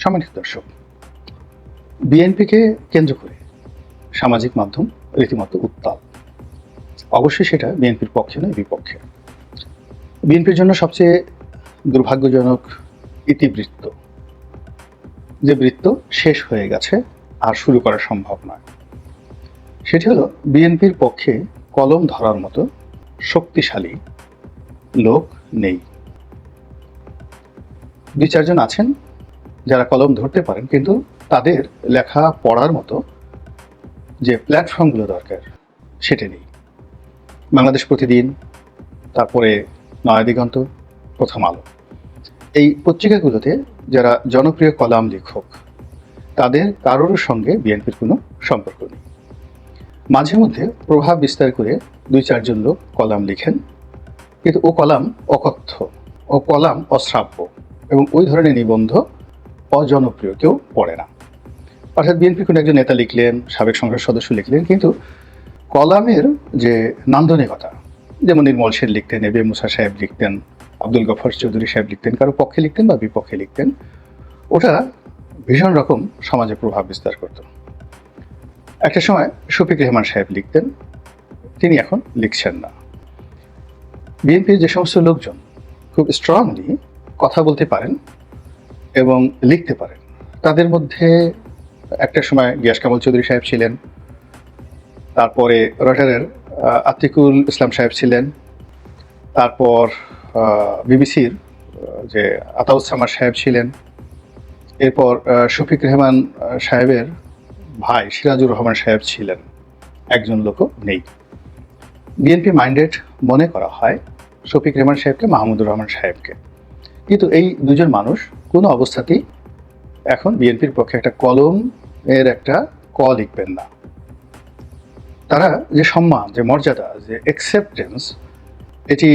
সম্মানিত দর্শক, বিএনপিকে কেন্দ্র করে সামাজিক মাধ্যম রীতিমতো উত্তাল। অবশ্যই সেটা বিএনপির পক্ষে নয়, বিপক্ষে। বিএনপির জন্য সবচেয়ে দুর্ভাগ্যজনক ইতিবৃত্ত, যে বৃত্ত শেষ হয়ে গেছে আর শুরু করা সম্ভব নয়, সেটি হলো বিএনপির পক্ষে কলম ধরার মতো শক্তিশালী লোক নেই। দুই চারজন আছেন যারা কলম ধরতে পারেন, কিন্তু তাদের লেখা পড়ার মতো যে প্ল্যাটফর্মগুলো দরকার সেটা নেই। বাংলাদেশ প্রতিদিন, তারপরে নয়াদিগন্ত, প্রথম আলো, এই পত্রিকাগুলোতে যারা জনপ্রিয় কলাম লেখক, তাদের কারোর সঙ্গে বিএনপির কোনো সম্পর্ক নেই। মাঝে মধ্যে প্রভাব বিস্তার করে দুই চারজন লোক কলাম লিখেন, কিন্তু ও কলাম অকথ্য, ও কলাম অশ্রাব্য, এবং ওই ধরনের নিবন্ধ অজনপ্রিয়, কেউ পড়ে না। অর্থাৎ বিএনপির কোনো একজন নেতা লিখলেন, সাবেক সংসদ সদস্য লিখলেন, কিন্তু কলামের যে নান্দনিকতা, যেমন নির্মল সেন লিখতেন, এ বি এম মুসা সাহেব লিখতেন, আব্দুল গফর চৌধুরী সাহেব লিখতেন, কারো পক্ষে লিখতেন বা বিপক্ষে লিখতেন, ওটা ভীষণ রকম সমাজে প্রভাব বিস্তার করত। একটা সময় শফিক রেহমান সাহেব লিখতেন, তিনি এখন লিখছেন না। বিএনপির যে সমস্ত লোকজন খুব স্ট্রংলি কথা বলতে পারেন এবং লিখতে পারেন, তাদের মধ্যে একটা সময় গিয়াস কামাল চৌধুরী সাহেব ছিলেন, তারপরে রয়টারের আতিকুল ইসলাম সাহেব ছিলেন, তারপর বিবিসির যে আতাউসামার সাহেব ছিলেন, এরপর শফিক রেহমান সাহেবের ভাই সিরাজুর রহমান সাহেব ছিলেন। একজন লোকও নেই। বিএনপি মাইন্ডেড মনে করা হয় শফিক রেহমান সাহেবকে, মাহমুদুর রহমান সাহেবকে, কিন্তু এই দুজন মানুষ কোনো অবস্থাতেই এখন বিএনপির পক্ষে একটা কলম এর একটা ক লিখবেন না। তারা যে সম্মান, যে মর্যাদা, যে অ্যাকসেপ্টেন্স এটি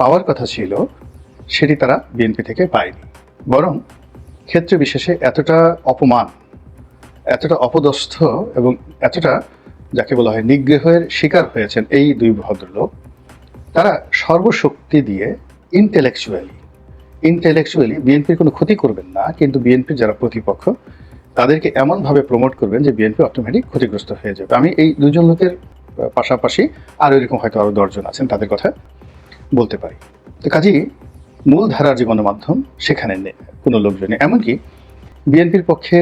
পাওয়ার কথা ছিল, সেটি তারা বিএনপি থেকে পায়নি। বরং ক্ষেত্র বিশেষে এতটা অপমান, এতটা অপদস্থ এবং এতটা যাকে বলা হয় নিগ্রহের শিকার হয়েছেন এই দুই ভদ্রলোক, তারা সর্বশক্তি দিয়ে ইন্টেলেকচুয়ালি বিএনপির কোনো ক্ষতি করবেন না, কিন্তু বিএনপির যারা প্রতিপক্ষ তাদেরকে এমনভাবে প্রমোট করবেন যে বিএনপি অটোমেটিক ক্ষতিগ্রস্ত হয়ে যাবে। আমি এই দুজন লোকের পাশাপাশি আরও এরকম হয়তো আরও 10 জন আছেন, তাদের কথা বলতে পারি। তো কাজেই মূল ধারার যে গণমাধ্যম, সেখানে কোনো লোকজন নেই। এমনকি বিএনপির পক্ষে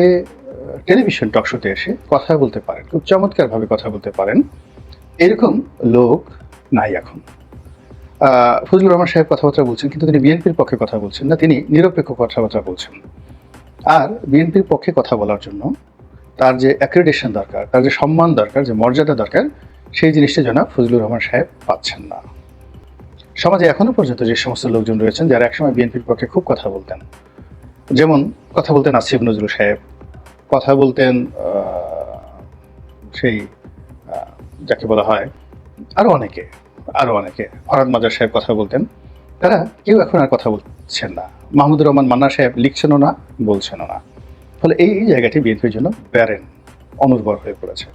টেলিভিশন টকশোতে এসে কথা বলতে পারেন, খুব চমৎকারভাবে কথা বলতে পারেন, এরকম লোক নাই এখন। ফজলুর রহমান সাহেব কথাবার্তা বলছেন, কিন্তু তিনি বিএনপির পক্ষে কথা বলছেন না, তিনি নিরপেক্ষ কথাবার্তা বলছেন। আর বিএনপির পক্ষে কথা বলার জন্য তার যে অ্যাক্রেডিটেশন দরকার, তার যে সম্মান দরকার, যে মর্যাদা দরকার, সেই জিনিসটা জনাব ফজলুর রহমান সাহেব পাচ্ছেন না। সমাজে এখনো পর্যন্ত যে সমস্ত লোকজন রয়েছেন যারা একসময় বিএনপির পক্ষে খুব কথা বলতেন, যেমন কথা বলতেন আসিফ নজরুল সাহেব, কথা বলতেন সেই যাকে বলা হয় আরও অনেকে, ফরহাদ মাজার সাহেব কথা বলতেন, তারা কেউ এখন আর কথা বলছেন না। মাহমুদুর রহমান মান্না সাহেব লিখছেনও না, বলছেনও না। ফলে এই জায়গাটি বিএনপির জন্য ব্যারেন, অনুর্বর হয়ে পড়েছে।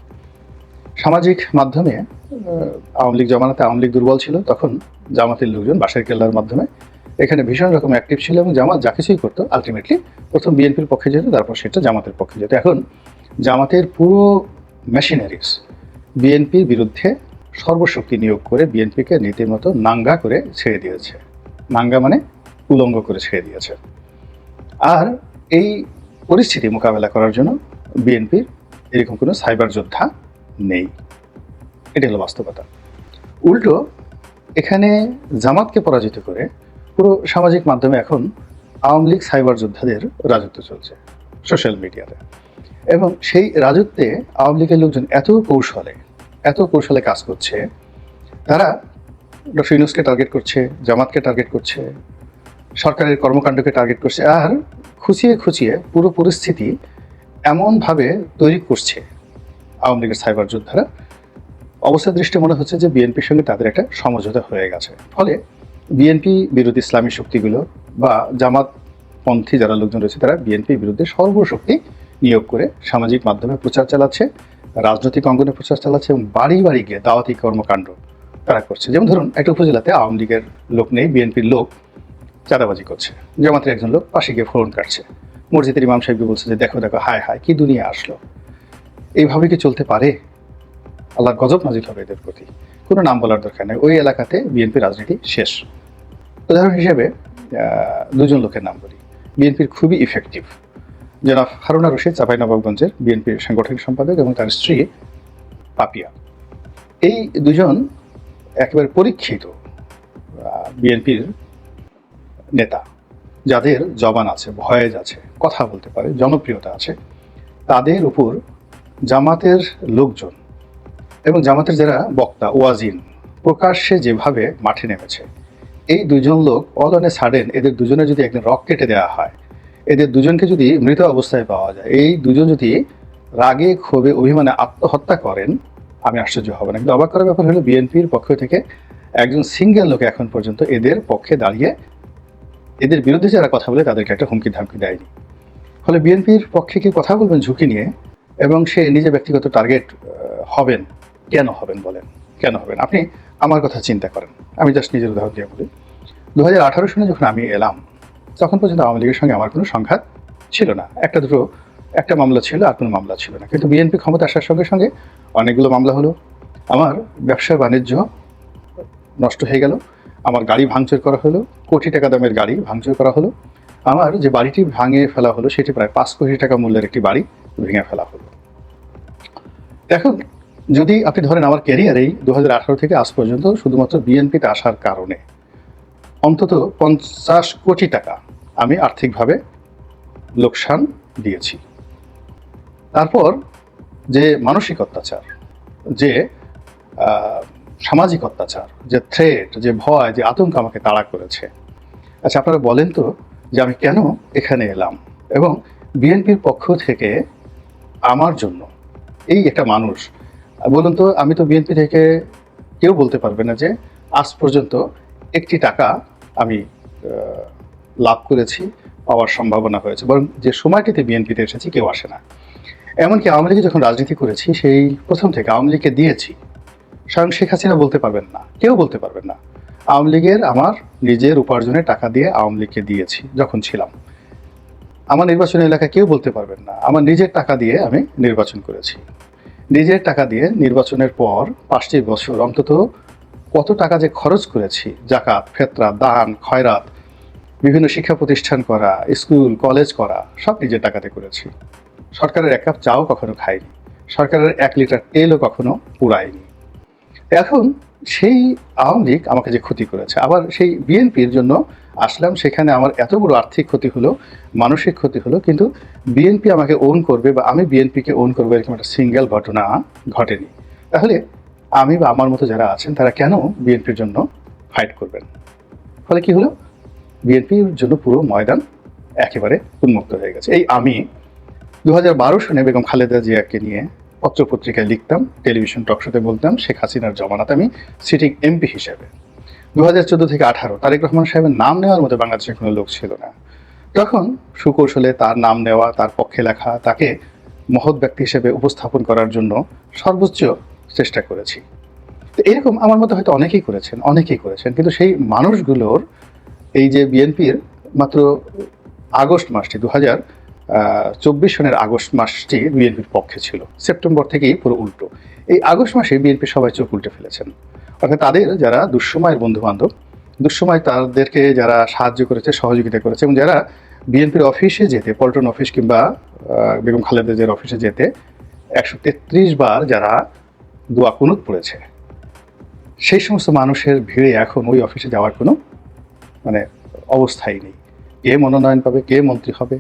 সামাজিক মাধ্যমে আওয়ামী লীগ জমানাতে আওয়ামী লীগ দুর্বল ছিল, তখন জামাতের লোকজন বাঁশের কেল্লার মাধ্যমে এখানে ভীষণ রকম অ্যাক্টিভ ছিল, এবং জামাত যা কিছুই করতো আলটিমেটলি প্রথম বিএনপির পক্ষে যেত, তারপর সেটা জামাতের পক্ষে যেত। এখন জামাতের পুরো মেশিনারিজ বিএনপির বিরুদ্ধে সর্বশক্তি নিয়োগ করে বিএনপিকে নীতিমতো নাঙ্গা করে ছেড়ে দিয়েছে। নাঙ্গা মানে উলঙ্গ করে ছেড়ে দিয়েছে। আর এই পরিস্থিতি মোকাবেলা করার জন্য বিএনপির এরকম কোনো সাইবার যোদ্ধা নেই। এটা হলো বাস্তবতা। উল্টো এখানে জামাতকে পরাজিত করে পুরো সামাজিক মাধ্যমে এখন আওয়ামী লীগ সাইবার যোদ্ধাদের রাজত্ব চলছে সোশ্যাল মিডিয়াতে, এবং সেই রাজত্বে আওয়ামী লীগের লোকজন এত কৌশলে কাজ করছে। তারা ডক্টর ইউনূসকে টার্গেট করছে, জামাতকে টার্গেট করছে, সরকারের কর্মকাণ্ডকে টার্গেট করছে, আর খুঁচিয়ে পুরো পরিস্থিতি এমনভাবে তৈরি করছে আওয়ামী লীগের সাইবার যোদ্ধারা। অবস্থা দৃষ্টি মনে হচ্ছে যে বিএনপির সঙ্গে তাদের একটা সমঝোতা হয়ে গেছে। ফলে বিএনপি বিরোধী ইসলামী শক্তিগুলো বা জামাতপন্থী যারা লোকজন রয়েছে, তারা বিএনপির বিরুদ্ধে সর্বশক্তি নিয়োগ করে সামাজিক মাধ্যমে প্রচার চালাচ্ছে, রাজনৈতিক অঙ্গনে প্রচার চালাচ্ছে, এবং বাড়ি বাড়ি গিয়ে দাওয়াতি কর্মকাণ্ড তারা করছে। যেমন ধরুন, একটা উপজেলাতে আওয়ামী লীগের লোক নেই, বিএনপির লোক চাঁদাবাজি করছে, জামাতের একজন লোক পাশে গিয়ে ফোন কাটছে, মসজিদের ইমাম সাহেবকে বলছে যে দেখো দেখো, হায় হায়, কি দুনিয়া আসলো। এইভাবে কি চলতে পারে? আল্লাহর গজব নাজিল হবে এদের প্রতি। কোনো নাম বলার দরকার নেই, ওই এলাকাতে বিএনপি রাজনীতি শেষ। উদাহরণ হিসেবে দুজন লোকের নাম বলি, বিএনপির খুবই ইফেক্টিভ, জনাব হারুনা রশিদ, চাঁপাইনবাবগঞ্জের বিএনপির সাংগঠনিক সম্পাদক, এবং তার স্ত্রী পাপিয়া। এই দুজন একেবারে পরীক্ষিত বিএনপির নেতা, যাদের জবান আছে, ভয়েস আছে, কথা বলতে পারে, জনপ্রিয়তা আছে। তাদের উপর জামাতের লোকজন এবং জামাতের যারা বক্তা, ওয়াজিন, প্রকাশ্যে যেভাবে মাঠে নেমেছে, এই দুজন লোক অল অন এ সাডেন এদের দুজনে যদি একদিন রক কেটে দেওয়া হয়, এদের দুজনকে যদি মৃত অবস্থায় পাওয়া যায়, এই দুজন যদি রাগে ক্ষোভে অভিমানে আত্মহত্যা করেন, আমি আশ্চর্য হব না। কিন্তু অবাক করার ব্যাপার হলো বিএনপির পক্ষ থেকে একজন সিঙ্গেল লোক এখন পর্যন্ত এদের পক্ষে দাঁড়িয়ে এদের বিরুদ্ধে যারা কথা বলে তাদেরকে একটা হুমকি ধামকি দেয়নি। ফলে বিএনপির পক্ষে কি কথা বলবেন ঝুঁকি নিয়ে, এবং সে নিজে ব্যক্তিগত টার্গেট হবেন। কেন হবেন বলেন, কেন হবেন? আপনি আমার কথা চিন্তা করেন, আমি জাস্ট নিজের উদাহরণ দিয়ে বলি। 2018 সালে যখন আমি এলাম, তখন পর্যন্ত আওয়ামী লীগের সঙ্গে আমার কোনো সংঘাত ছিল না। একটা মামলা ছিল, আর কোনো মামলা ছিল না। কিন্তু বিএনপি ক্ষমতা আসার সঙ্গে সঙ্গে অনেকগুলো মামলা হলো। আমার ব্যবসা বাণিজ্য নষ্ট হয়ে গেল, আমার গাড়ি ভাঙচুর করা হলো, কোটি টাকা দামের গাড়ি ভাঙচুর করা হলো। আমার যে বাড়িটি ভাঙে ফেলা হলো সেটি প্রায় 5 কোটি টাকা মূল্যের একটি বাড়ি ভেঙে ফেলা হলো। এখন যদি আপনি ধরেন আমার ক্যারিয়ারেই 2018 থেকে আজ পর্যন্ত শুধুমাত্র বিএনপিতে আসার কারণে অন্তত 50 কোটি টাকা আমি আর্থিকভাবে লোকসান দিয়েছি। তারপর যে মানসিক অত্যাচার, যে সামাজিক অত্যাচার, যে থ্রেট, যে ভয়, যে আতঙ্ক আমাকে তাড়া করেছে। আচ্ছা, আপনারা বলেন তো যে আমি কেন এখানে এলাম, এবং বিএনপির পক্ষ থেকে আমার জন্য এই একটা মানুষ, বলুন তো, আমি তো বিএনপি থেকে কেউ বলতে পারবে না যে আজ পর্যন্ত একটি টাকা আমি লাভ করেছি, পাওয়ার সম্ভাবনা হয়েছে। বরং যে সময়টিতে বিএনপিতে এসেছি কেউ আসে না। এমনকি আওয়ামী লীগে যখন রাজনীতি করেছি, সেই প্রথম থেকে আওয়ামী লীগকে দিয়েছি, স্বয়ং শেখ হাসিনা বলতে পারবেন না, কেউ বলতে পারবেন না আওয়ামী লীগের আমার নিজের উপার্জনের টাকা দিয়ে আওয়ামী লীগকে দিয়েছি যখন ছিলাম। আমার নির্বাচনী এলাকায় কেউ বলতে পারবেন না আমার নিজের টাকা দিয়ে আমি নির্বাচন করেছি। নিজের টাকা দিয়ে নির্বাচনের পর 5টি বছর অন্তত কত টাকা যে খরচ করেছি, জাকাত, ফেতরা, দান, খয়রাত, বিভিন্ন শিক্ষা প্রতিষ্ঠান করা, স্কুল কলেজ করা, সব নিজের টাকাতে করেছি। সরকারের 1 কাপ চাও কখনো খাইনি, সরকারের 1 লিটার তেলও কখনো পুড়ায়নি। এখন সেই আওয়ামী লীগ আমাকে যে ক্ষতি করেছে, আবার সেই বিএনপির জন্য আসলাম, সেখানে আমার এত বড় আর্থিক ক্ষতি হলো, মানসিক ক্ষতি হলো, কিন্তু বিএনপি আমাকে ওন করবে বা আমি বিএনপিকে ওন করবো এরকম একটা সিঙ্গেল ঘটনা ঘটেনি। তাহলে আমি বা আমার মতো যারা আছেন তারা কেন বিএনপির জন্য ফাইট করবেন? ফলে কি হলো, বিএনপির জন্য পুরো ময়দান একেবারে উন্মুক্ত হয়ে গেছে। এই আমি 2012 সনে বেগম খালেদা জিয়াকে নিয়ে পত্রপত্রিকায় লিখতাম, টেলিভিশন টকশোতে বলতাম শেখ হাসিনার জমানাতে আমি সিটিং এমপি হিসেবে। 2014 থেকে 18 তারেক রহমান সাহেবের নাম নেওয়ার মতো বাংলাদেশের কোনো লোক ছিল না। তখন সুকৌশলে তার নাম নেওয়া, তার পক্ষে লেখা, তাকে মহৎ ব্যক্তি হিসেবে উপস্থাপন করার জন্য সর্বোচ্চ চেষ্টা করেছি। তো এরকম আমার মতো হয়তো অনেকেই করেছেন, কিন্তু সেই মানুষগুলোর এই যে বিএনপির মাত্র আগস্ট মাসটি 2024 সনের আগস্ট মাসটি বিএনপির পক্ষে ছিল, সেপ্টেম্বর থেকেই পুরো উল্টো। এই আগস্ট মাসে বিএনপি সবাই চোখ উল্টে ফেলেছেন। অর্থাৎ তাদের যারা দুঃসময়ের বন্ধু বান্ধব, দুঃসময় তাদেরকে যারা সাহায্য করেছে, সহযোগিতা করেছে, এবং যারা বিএনপির অফিসে যেতে, পল্টন অফিস কিংবা বেগম খালেদা জিয়ার অফিসে যেতে 133 বার যারা দোয়া কুনুত পড়েছে, সেই সমস্ত মানুষের ভিড়ে এখন ওই অফিসে যাওয়ার কোনো অবস্থাই নেই। কে মনোনয়ন পাবে, কে মন্ত্রী হবে,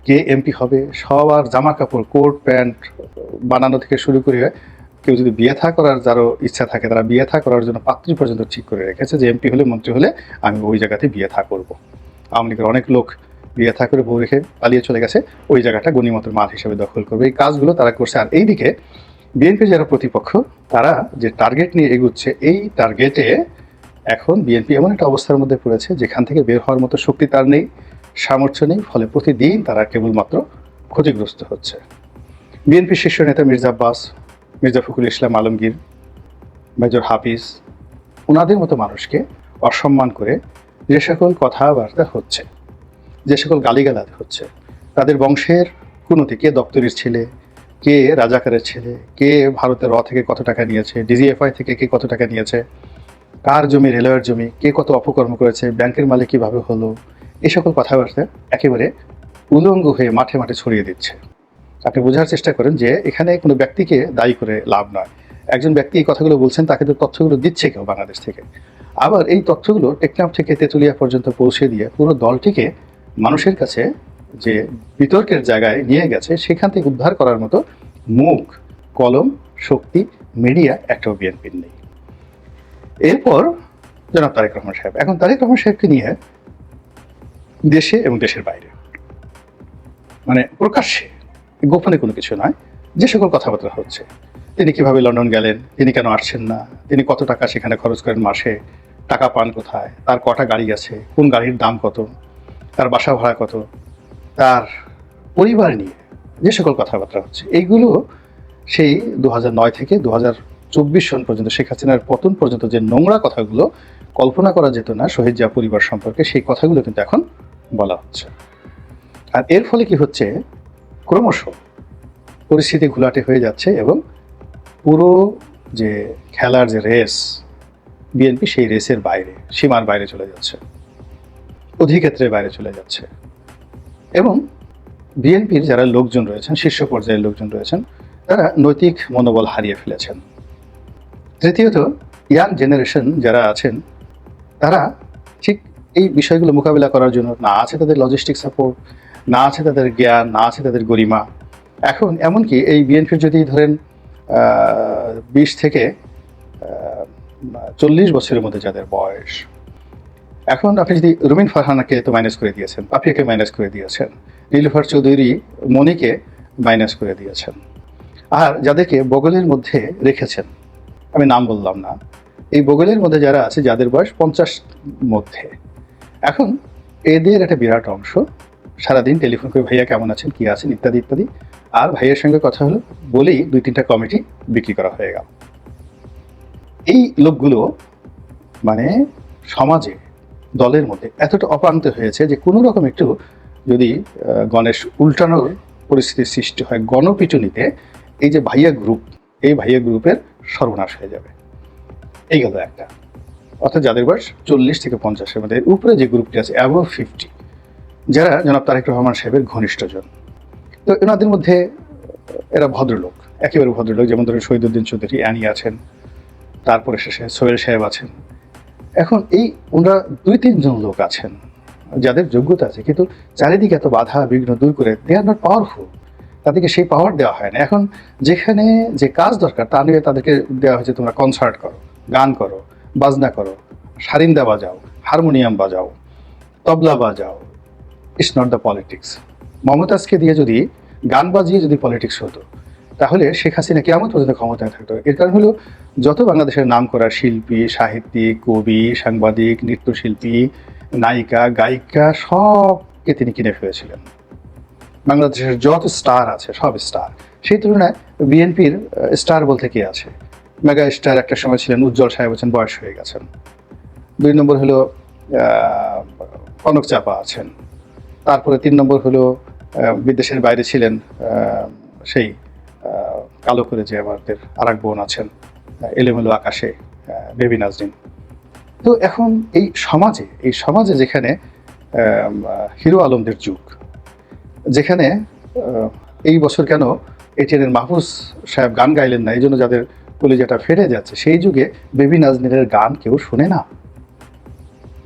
কে এমপি হবে, সবার জামা কাপড়, কোট প্যান্ট বানানো থেকে শুরু করে কেউ যদি বিয়ে থা করার যারও ইচ্ছা থাকে, তারা বিয়ে থা করার জন্য পাত্রী পর্যন্ত ঠিক করে রেখেছে যে এমপি হলে, মন্ত্রী হলে আমি ওই জায়গাতে বিয়ে থা করবো। আওয়ামী লীগের অনেক লোক বিয়ে থা করে বউ রেখে পালিয়ে চলে গেছে, ওই জায়গাটা গণিমতের মাল হিসেবে দখল করবে। এই কাজগুলো তারা করছে। আর এইদিকে বিএনপির যারা প্রতিপক্ষ, তারা যে টার্গেট নিয়ে এগুচ্ছে, এই টার্গেটে এখন বিএনপি এমন একটা অবস্থার মধ্যে পড়েছে যেখান থেকে বের হওয়ার মতো শক্তি তার নেই, সামর্থ্য নেই। ফলে প্রতিদিন তারা কেবলমাত্র ক্ষতিগ্রস্ত হচ্ছে। বিএনপির শীর্ষ নেতা মির্জা আব্বাস, মির্জা ফখরুল ইসলাম আলমগীর, মেজর হাফিজ, ওনাদের মতো মানুষকে অসম্মান করে যে সকল কথাবার্তা হচ্ছে, যে সকল গালিগালাজ হচ্ছে, তাদের বংশের কুনতি, কে দপ্তরির ছেলে, কে রাজাকারের ছেলে, কে ভারতের থেকে কত টাকা নিয়েছে, ডিজিএফআই থেকে কে কত টাকা নিয়েছে, কার জমি রেলওয়ের জমি, কে কত অপকর্ম করেছে, ব্যাংকের মালিক কীভাবে হলো, এই সকল কথাবার্তা একেবারে উলঙ্গ হয়ে মাঠে মাঠে ছড়িয়ে দিচ্ছে। আপনি বোঝার চেষ্টা করেন যে এখানে কোনো ব্যক্তিকে দায়ী করে লাভ নয়। একজন ব্যক্তি এই কথাগুলো বলছেন, তাকে তো তথ্যগুলো দিচ্ছে কেউ বাংলাদেশ থেকে। আবার এই তথ্যগুলো টেকনাফ থেকে তেঁতুলিয়া পর্যন্ত পৌঁছে দিয়ে পুরো দলটিকে মানুষের কাছে যে বিতর্কের জায়গায় নিয়ে গেছে, সেখান থেকে উদ্ধার করার মতো মুখ, কলম, শক্তি, মিডিয়া একটাও বিএনপির নেই। এরপর জনাব তারেক রহমান সাহেব, এখন তারেক রহমান সাহেবকে নিয়ে দেশে এবং দেশের বাইরে, মানে প্রকাশ্যে, গোপনে কোনো কিছু নয়, যে সকল কথাবার্তা হচ্ছে, তিনি কিভাবে লন্ডন গেলেন, তিনি কেন আসছেন না, তিনি কত টাকা সেখানে খরচ করেন মাসে, টাকা পান কোথায়, তার কটা গাড়ি আছে, কোন গাড়ির দাম কত, তার বাসা ভাড়া কত, তার পরিবার নিয়ে যে সকল কথাবার্তা হচ্ছে, এইগুলো সেই 2009 থেকে 2024 সন পর্যন্ত, শেখ হাসিনার পতন পর্যন্ত যে নোংরা কথাগুলো কল্পনা করা যেত না শহীদ জিয়া পরিবার সম্পর্কে, সেই কথাগুলো কিন্তু এখন বলা হচ্ছে। আর এর ফলে কি হচ্ছে, ক্রমশ পরিস্থিতি ঘোলাটে হয়ে যাচ্ছে এবং পুরো যে খেলার যে রেস, বিএনপি সেই রেসের বাইরে, সীমার বাইরে চলে যাচ্ছে, অধিক্ষেত্রের বাইরে চলে যাচ্ছে। এবং বিএনপির যারা লোকজন রয়েছেন, শীর্ষ পর্যায়ের লোকজন রয়েছেন, তারা নৈতিক মনোবল হারিয়ে ফেলেছেন। তৃতীয়ত, ইয়াং জেনারেশন যারা আছেন, তারা ঠিক এই বিষয়গুলো মোকাবিলা করার জন্য না আছে তাদের লজিস্টিক সাপোর্ট, না আছে তাদের জ্ঞান, না আছে তাদের গরিমা। এখন এমনকি এই বিএনপির যদি ধরেন 20 থেকে 40 বছরের মধ্যে যাদের বয়স, এখন আপনি যদি রুমিন ফারহানাকে তো মাইনাস করে দিয়েছেন, পাপিয়াকে মাইনাস করে দিয়েছেন, নীলুফার চৌধুরী মনিকে মাইনাস করে দিয়েছেন, আর যাদেরকে বগলের মধ্যে রেখেছেন, আমি নাম বললাম না, এই বগলের মধ্যে যারা আছে যাদের বয়স 50 মধ্যে, এখন এদের একটা বিরাট অংশ সারাদিন টেলিফোন করে ভাইয়া কেমন আছেন, কি আছেন, ইত্যাদি ইত্যাদি, আর ভাইয়ের সঙ্গে কথা হলো বলেই 2-3টা কমিটি বিক্রি করা হয়ে গেল। এই লোকগুলো মানে সমাজে, দলের মধ্যে এতটা অপান্ত হয়েছে যে কোনো রকম একটু যদি গণেশ উল্টানোর পরিস্থিতির সৃষ্টি হয়, গণপিটুনিতে এই যে ভাইয়া গ্রুপ, এই ভাইয়া গ্রুপের সর্বনাশ হয়ে যাবে। এই গেল একটা। অর্থাৎ যাদের বয়স 40 থেকে 50-এর মধ্যে, উপরে যে গ্রুপটি আছে অ্যাবভ 50, যারা জনাব তারেক রহমান সাহেবের ঘনিষ্ঠজন, তো এনাদের মধ্যে এরা ভদ্রলোক, একেবারে ভদ্রলোক, যেমন ধরুন শহীদুদ্দিন চৌধুরী, অ্যানি আছেন, তারপরে শেষে সোহেল সাহেব আছেন। এখন এই ওনারা 2-3 জন লোক আছেন যাদের যোগ্যতা আছে, কিন্তু চারিদিকে এত বাধা বিঘ্ন দূর করে দে আর নট পাওয়ারফুল, তাদেরকে সেই পাওয়ার দেওয়া হয় না। এখন যেখানে যে কাজ দরকার তা নিয়ে তাদেরকে দেওয়া হয়েছে, তোমরা কনসার্ট করো, গান করো, বাজনা করো, সারিন্দা বাজাও, হারমোনিয়াম বাজাও, তবলা বাজাও। It's not the politics. মমতাজকে দিয়ে যদি গান বাজিয়ে যদি পলিটিক্স হতো, তাহলে শেখ হাসিনা কেমন পর্যন্ত ক্ষমতায় থাকতো। এর কারণ হলো, যত বাংলাদেশের নাম করা শিল্পী, সাহিত্যিক, কবি, সাংবাদিক, নৃত্যশিল্পী, নায়িকা, গায়িকা সবকে তিনি কিনে ফেলেছিলেন। বাংলাদেশের যত স্টার আছে সব স্টার। সেই তুলনায় বিএনপির স্টার বলতে কে আছে? মেগা স্টার একটা সময় ছিলেন উজ্জ্বল সাহেব, আছেন, বয়স হয়ে গেছেন। 2 নম্বর হলো কনক চাপা আছেন। তারপরে 3 নম্বর হলো বিদেশের বাইরে ছিলেন সেই কালো করে যে আমাদের আরেক বোন আছেন, এলোমেলো আকাশে, বেবি নাজরিন। তো এখন এই সমাজে যেখানে হিরো আলমদের যুগ, যেখানে এই বছর কেন এটিএনের মাহফুজ সাহেব গান গাইলেন না, এই জন্য যাদের কলিজাটা ফেটে যাচ্ছে, সেই যুগে বেবি নাজরিনের গান কেউ শোনে না।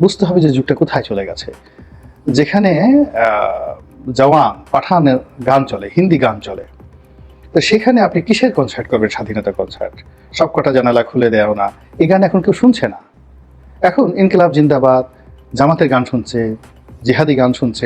বুঝতে হবে যে যুগটা কোথায় চলে গেছে। যেখানে জওয়ান, পাঠানের গান চলে, হিন্দি গান চলে, তো সেখানে আপনি কিসের কনসার্ট করবেন? স্বাধীনতা কনসার্ট, সবকটা জানালা খুলে দেওয়া না, এই গান এখন কেউ শুনছে না। এখন ইনকিলাব জিন্দাবাদ, জামাতের গান শুনছে, জিহাদি গান শুনছে।